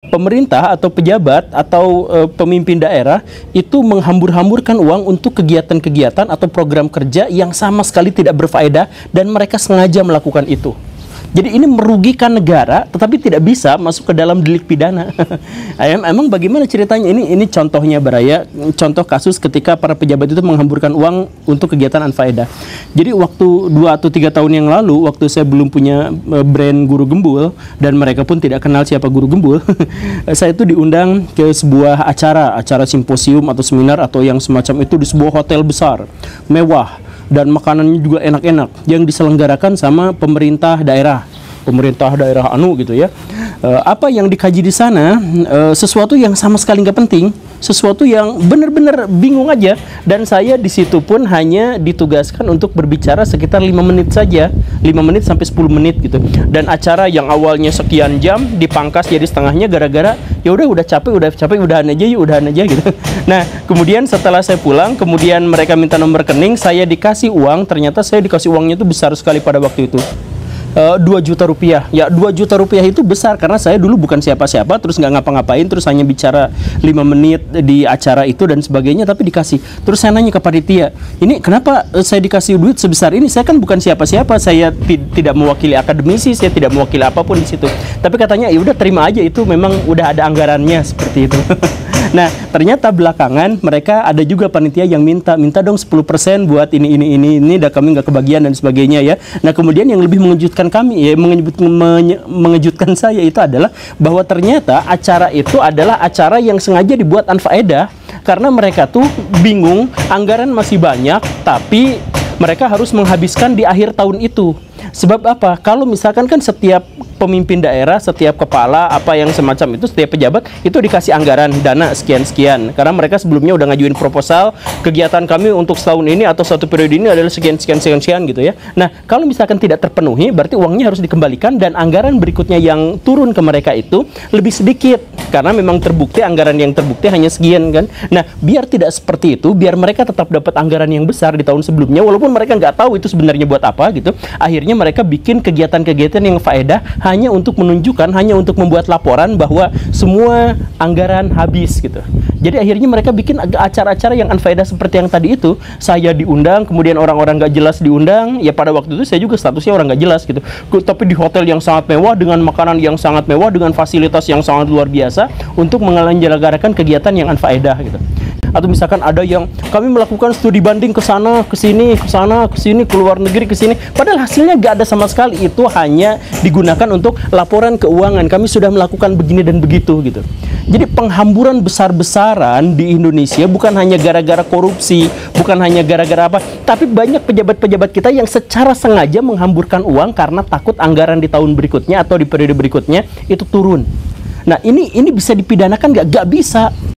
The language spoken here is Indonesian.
pemerintah atau pejabat atau pemimpin daerah itu menghambur-hamburkan uang untuk kegiatan-kegiatan atau program kerja yang sama sekali tidak berfaedah dan mereka sengaja melakukan itu. Jadi ini merugikan negara, tetapi tidak bisa masuk ke dalam delik pidana. Emang bagaimana ceritanya? Ini contohnya Baraya, contoh kasus ketika para pejabat itu menghamburkan uang untuk kegiatan anfaedah. Jadi waktu 2 atau 3 tahun yang lalu, waktu saya belum punya brand Guru Gembul dan mereka pun tidak kenal siapa Guru Gembul, saya itu diundang ke sebuah acara simposium atau seminar atau yang semacam itu di sebuah hotel besar, mewah, dan makanannya juga enak-enak yang diselenggarakan sama pemerintah daerah anu gitu ya. Apa yang dikaji di sana sesuatu yang sama sekali nggak penting, sesuatu yang benar-benar bingung aja, dan saya di situ pun hanya ditugaskan untuk berbicara sekitar 5 menit saja, 5 menit sampai 10 menit gitu, dan acara yang awalnya sekian jam dipangkas jadi setengahnya gara-gara ya udah capek udahan aja gitu. Nah kemudian setelah saya pulang, kemudian mereka minta nomor rekening, saya dikasih uang, ternyata saya dikasih uangnya itu besar sekali pada waktu itu. 2 juta rupiah. Ya 2 juta rupiah itu besar karena saya dulu bukan siapa-siapa, terus nggak ngapa-ngapain, terus hanya bicara 5 menit di acara itu dan sebagainya, tapi dikasih. Terus saya nanya ke panitia, ini kenapa saya dikasih duit sebesar ini? Saya kan bukan siapa-siapa, saya tidak mewakili akademisi, saya tidak mewakili apapun di situ. Tapi katanya ya udah terima aja, itu memang udah ada anggarannya seperti itu. Nah ternyata belakangan mereka ada juga panitia yang minta dong 10% buat ini dan kami nggak kebagian dan sebagainya ya. Nah kemudian yang lebih mengejutkan kami ya, mengejutkan saya itu adalah bahwa ternyata acara itu adalah acara yang sengaja dibuat anfaedah karena mereka tuh bingung, anggaran masih banyak tapi mereka harus menghabiskan di akhir tahun itu. Sebab apa? Kalau misalkan kan setiap pemimpin daerah, setiap kepala apa yang semacam itu, setiap pejabat itu dikasih anggaran dana sekian-sekian. Karena mereka sebelumnya udah ngajuin proposal, kegiatan kami untuk setahun ini atau satu periode ini adalah sekian gitu ya. Nah, kalau misalkan tidak terpenuhi, berarti uangnya harus dikembalikan dan anggaran berikutnya yang turun ke mereka itu lebih sedikit. Karena memang terbukti anggaran yang terbukti hanya sekian kan. Nah, biar tidak seperti itu, biar mereka tetap dapat anggaran yang besar di tahun sebelumnya, walaupun mereka nggak tahu itu sebenarnya buat apa gitu. Akhirnya mereka bikin kegiatan-kegiatan yang faedah hanya untuk menunjukkan, hanya untuk membuat laporan bahwa semua anggaran habis gitu. Jadi akhirnya mereka bikin acara-acara yang unfaedah seperti yang tadi itu. Saya diundang, kemudian orang-orang nggak jelas diundang. Ya pada waktu itu saya juga statusnya orang nggak jelas gitu. Tapi di hotel yang sangat mewah, dengan makanan yang sangat mewah, dengan fasilitas yang sangat luar biasa untuk menyelenggarakan kegiatan yang unfaedah gitu. Atau misalkan ada yang kami melakukan studi banding ke sana, ke sini, ke luar negeri, ke sini. Padahal hasilnya nggak ada sama sekali. Itu hanya digunakan untuk laporan keuangan. Kami sudah melakukan begini dan begitu gitu. Jadi penghamburan besar-besaran di Indonesia bukan hanya gara-gara korupsi, bukan hanya gara-gara apa, tapi banyak pejabat-pejabat kita yang secara sengaja menghamburkan uang karena takut anggaran di tahun berikutnya atau di periode berikutnya itu turun. Nah ini bisa dipidanakan nggak? Nggak bisa.